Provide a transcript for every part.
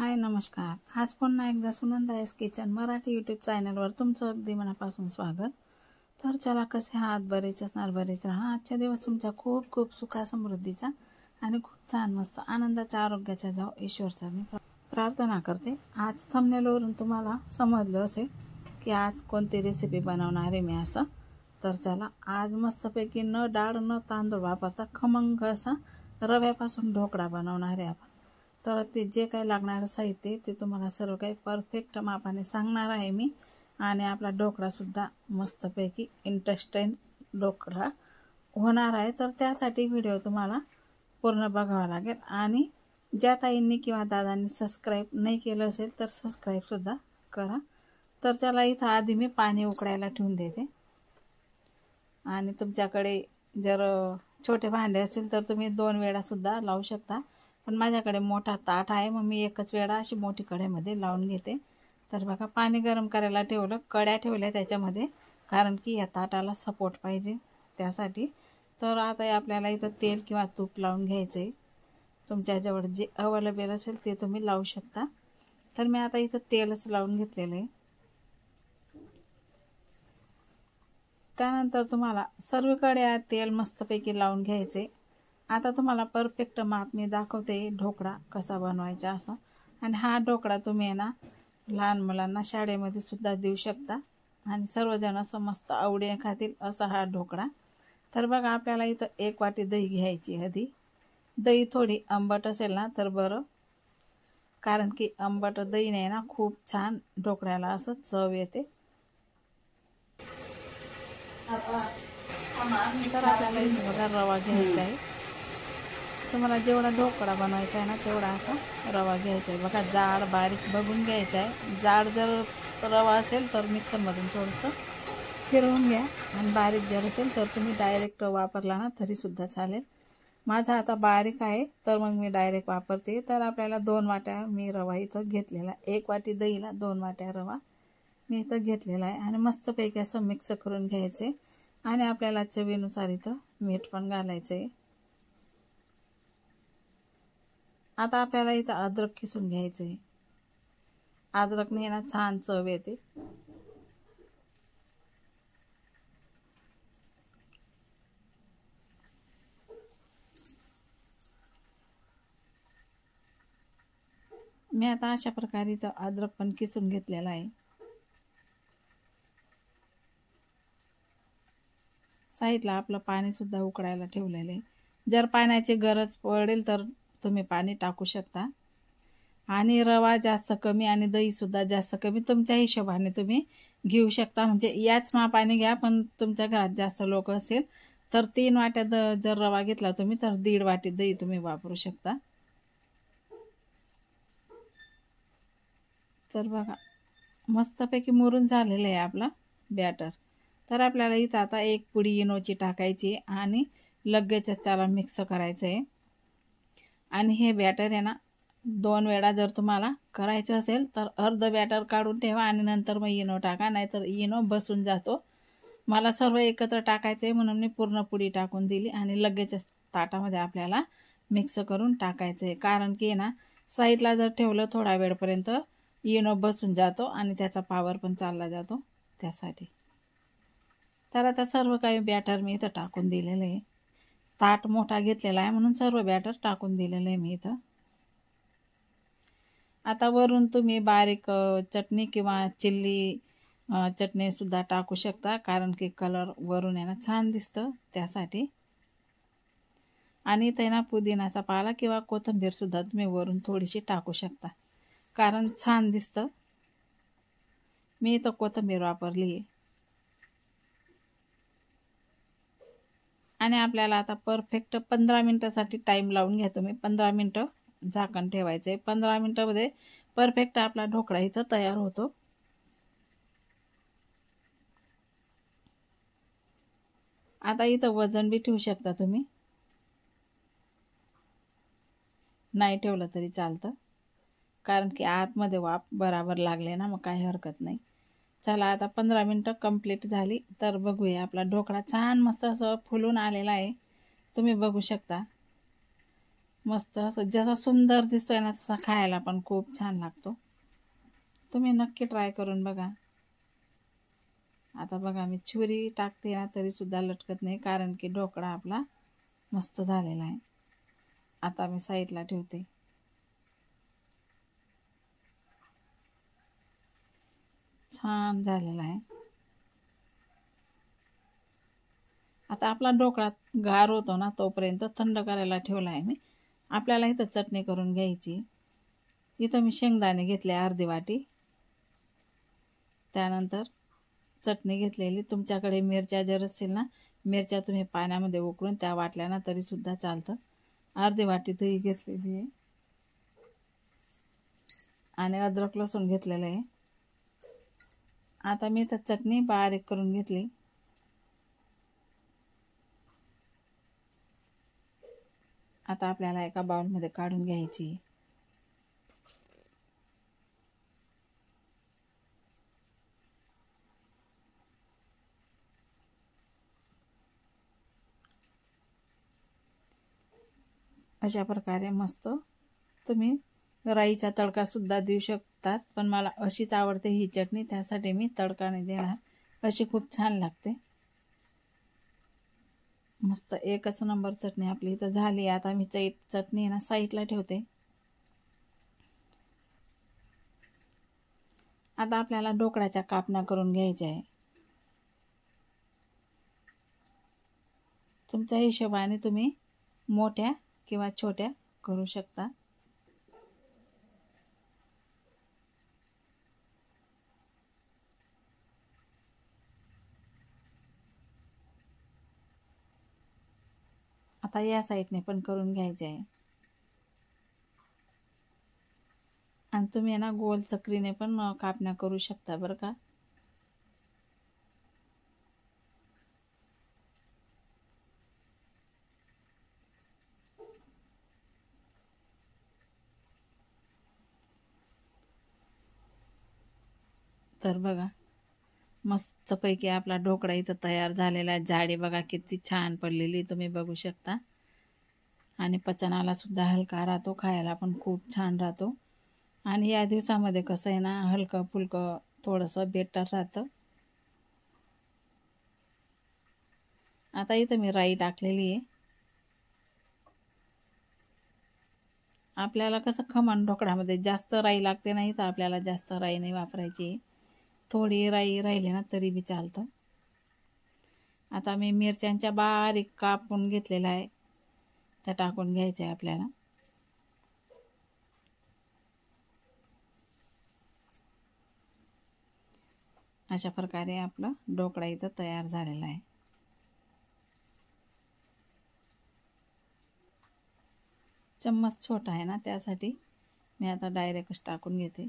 हाय नमस्कार. आज पुन्हा एकदा सुनंदास किचन मराठी यूट्यूब चॅनलवर तुमचं अगदी मनापासून स्वागत. तर चला, कसे आहात? बरेच असणार, बरेच राहा. आजचा दिवस तुमचा खूप खूप सुखा समृद्धीचा आणि खूप छान मस्त आनंदाच्या आरोग्याचा जाव ईश्वरचा मी प्रार्थना करते. आज थंबनेलवरून तुम्हाला समजलं असेल की आज कोणती रेसिपी बनवणार आहे मी असं. तर चला, आज मस्तपैकी न डाळ न तांदूळ वापरता खमंग असा रव्यापासून ढोकळा बनवणार आहे आपण. तर ते जे काही लागणारं साहित्य ते तुम्हाला सर्व काही परफेक्ट मापाने सांगणार आहे मी. आणि आपला ढोकळासुद्धा मस्तपैकी इंटरेस्टिंग ढोकळा होणार आहे. तर त्यासाठी व्हिडिओ तुम्हाला पूर्ण बघावा लागेल. आणि ज्या ताईंनी किंवा दादांनी सबस्क्राईब नाही केलं असेल तर सबस्क्राईबसुद्धा करा. तर चला, इथं आधी मी पाणी उकळायला ठेवून देते. आणि तुमच्याकडे जर छोटे भांडे असेल तर तुम्ही 2 वेळासुद्धा लावू शकता. पण माझ्याकडे मोठा ताट आहे, मग मी एकच वेळा अशी मोठी कढईमध्ये लावून घेते. तर बघा, पाणी गरम करायला ठेवलं, कड्या ठेवल्या त्याच्यामध्ये, कारण की या ताटाला सपोर्ट पाहिजे त्यासाठी. तर आता आपल्याला इथं तेल किंवा तूप लावून घ्यायचं आहे. तुमच्याजवळ जे अवेलेबल असेल ते तुम्ही लावू शकता. तर मी आता इथं तेलच लावून घेतलेलं आहे. त्यानंतर तुम्हाला सर्वीकडे तेल मस्तपैकी लावून घ्यायचे. आता तुम्हाला परफेक्ट माप मी दाखवते ढोकळा कसा बनवायचा असं. आणि हा ढोकळा तुम्ही ना लहान मुलांना शाळेमध्ये सुद्धा देऊ शकता आणि सर्वजण असं मस्त आवडीने खातील असा हा ढोकळा. तर बघा, आपल्याला इथं 1 वाटी दही घ्यायची. आधी दही थोडी आंबट असेल ना तर बरं, कारण की आंबट दहीने ना खूप छान ढोकळ्याला असं चव येते. तर आपल्याला इथं बघा रवा घ्यायचा आहे. तुम्हाला जेवढा ढोकळा बनवायचा आहे ना तेवढा असा रवा घ्यायचा आहे. बघा, जाड बारीक बघून घ्यायचा आहे. जाड जर रवा असेल तर मिक्सरमधून थोडंसं फिरवून घ्या, आणि बारीक जर असेल तर तुम्ही डायरेक्ट वापरला ना तरीसुद्धा चालेल. माझा आता बारीक आहे तर मग मी डायरेक्ट वापरते. तर आपल्याला 2 वाट्या मी रवा इथं घेतलेला, 1 वाटी दहीला 2 वाट्या रवा मी इथं घेतलेला आहे. आणि मस्तपैकी असं मिक्स करून घ्यायचं आहे. आणि आपल्याला चवीनुसार इथं मीठ पण घालायचं आहे. आता आपल्याला इथं अद्रक किसून घ्यायचं आहे. अद्रकने ना छान चव येते. मी आता अशा प्रकारे इथं अद्रक पण किसून घेतलेला आहे. साईडला आपलं पाणी सुद्धा उकळायला ठेवलेलं आहे. जर पाण्याची गरज पडेल तर तुम्ही पाणी टाकू शकता. आणि रवा जास्त कमी आणि दही सुद्धा जास्त कमी तुमच्या हिशोबाने तुम्ही घेऊ शकता. म्हणजे याच मापाने घ्या, पण तुमच्या घरात जास्त लोक असेल तर 3 वाट्या जर रवा घेतला तुम्ही तर 1.5 वाटी दही तुम्ही वापरू शकता. तर बघा, मस्तपैकी मुरून झालेलं आहे आपला बॅटर. तर आपल्याला इथं आता 1 पुडी इनोची टाकायची आणि लगेचच त्याला मिक्स करायचं आहे. आणि हे बॅटर आहे ना 2 वेळा जर तुम्हाला करायचं असेल तर अर्ध बॅटर काढून ठेवा आणि नंतर मग इनो टाका, नाहीतर इनो बसून जातो. मला सर्व एकत्र टाकायचं आहे म्हणून मी पूर्ण पुडी टाकून दिली आणि लगेचच ताटामध्ये आपल्याला मिक्स करून टाकायचं आहे. कारण की ना साईडला जर ठेवलं थोडा वेळपर्यंत इनो बसून जातो आणि त्याचा पावर पण चालला जातो त्यासाठी. तर आता सर्व काही बॅटर मी इथं टाकून दिलेलं आहे. ताट मोठा घेतलेला आहे म्हणून सर्व बॅटर टाकून दिलेलं आहे मी इथं. आता वरून तुम्ही बारीक चटणी किंवा चिल्ली चटणी सुद्धा टाकू शकता, कारण की कलर वरून आहे ना छान दिसतं त्यासाठी. आणि इथे ना पुदिनाचा पाला किंवा कोथिंबीर सुद्धा तुम्ही वरून थोडीशी टाकू शकता, कारण छान दिसतं. मी इथं कोथिंबीर वापरली आहे. आणि आपल्याला आता परफेक्ट 15 मिनिटासाठी टाईम लावून घ्या तुम्ही. 15 मिनिटं झाकण ठेवायचं आहे. 15 मिनिटामध्ये परफेक्ट आपला ढोकळा इथं तयार होतो. आता इथं वजन बी ठेवू शकता तुम्ही, नाही ठेवलं तरी चालतं, कारण की आतमध्ये वाफ बराबर लागले ना, मग काही हरकत नाही. चला, आता 15 मिनिटं कंप्लीट झाली. तर बघूया, आपला ढोकळा छान मस्त असं फुलून आलेला आहे, तुम्ही बघू शकता. मस्त असं जसा सुंदर दिसतोय ना तसा खायला पण खूप छान लागतो. तुम्ही नक्की ट्राय करून बघा. आता बघा मी छुरी टाकते ना तरी सुद्धा लटकत नाही, कारण की ढोकळा आपला मस्त झालेला आहे. आता मी साईडला ठेवते. छान झालेला आहे. आता आपला ढोकळा गार होतो ना तोपर्यंत थंड करायला ठेवला आहे मी. आपल्याला इथं चटणी करून घ्यायची. इथं मी शेंगदाणे घेतले अर्धी वाटी, त्यानंतर चटणी घेतलेली. तुमच्याकडे मिरच्या जर असतील ना, मिरच्या तुम्ही पाण्यामध्ये उकळून त्या वाटल्या ना तरी सुद्धा चालतं. अर्धी वाटी दही घेतलेली आहे आणि अद्रक लसूण घेतलेलं आहे. आता मी तर चटणी बारीक करून घेतली. आता आपल्याला एका बाउलमध्ये काढून घ्यायची. अशा प्रकारे मस्त तुम्ही राईचा तडका सुद्धा देऊ शकतात, पण मला अशीच आवडते ही चटणी, त्यासाठी मी तडका नाही देणार. अशी खूप छान लागते. मस्त एकच नंबर चटणी आपली इथं झाली. आता मी चटणी ना साईडला ठेवते. आता आपल्याला ढोकळ्याच्या कापण्या करून घ्यायच्या आहे. तुमच्या हिशोबाने तुम्ही मोठ्या किंवा छोट्या करू शकता. आता या साईडने पण करून घ्यायचे आहे. आणि तुम्ही ना गोल चक्रीने पण कापण्या करू शकता बरं का. तर बघा मस्तपैकी आपला ढोकळा इथं तयार झालेला आहे. जाडी बघा किती छान पडलेली तुम्ही बघू शकता. आणि पचनाला सुद्धा हलका राहतो, खायला पण खूप छान राहतो. आणि या दिवसामध्ये कसं आहे ना, हलकं फुलकं थोडंसं बेटर राहतं. आता इथं मी राई टाकलेली आहे. आपल्याला कसं खमण ढोकळ्यामध्ये जास्त राई लागते नाही, तर आपल्याला जास्त राई नाही वापरायची. थोडी राई राहिली ना तरी बी चालतं. आता मी मिरच्यांच्या बारीक कापून घेतलेल्या आहे, त्या टाकून घ्यायच्या आहे आपल्याला. अशा प्रकारे आपला ढोकळा इथं तयार झालेला आहे. चम्मच छोटा आहे ना, त्यासाठी मी आता डायरेक्टच टाकून घेते.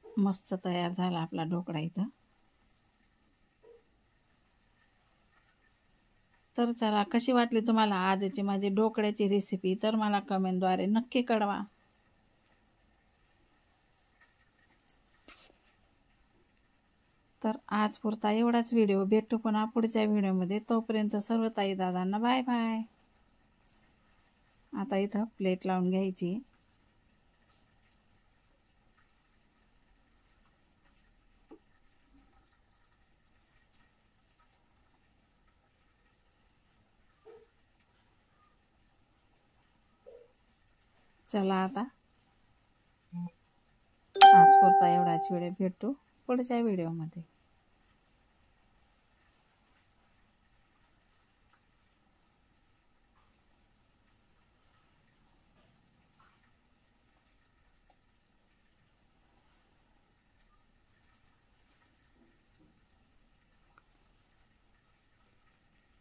मस्त तयार झाला आपला ढोकळा इथं. तर चला, कशी वाटली तुम्हाला आजची माझी ढोकळ्याची रेसिपी, तर मला कमेंटद्वारे नक्की कळवा. तर आज पुरता एवढाच व्हिडिओ. भेटू पुन्हा पुढच्या व्हिडिओमध्ये. तोपर्यंत सर्व ताई दादांना बाय बाय. आता इथं प्लेट लावून घ्यायची. चला आता आज पुरता एवढाच व्हिडिओ. भेटू पुढच्या व्हिडिओमध्ये.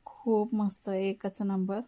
खूप मस्त एकच नंबर.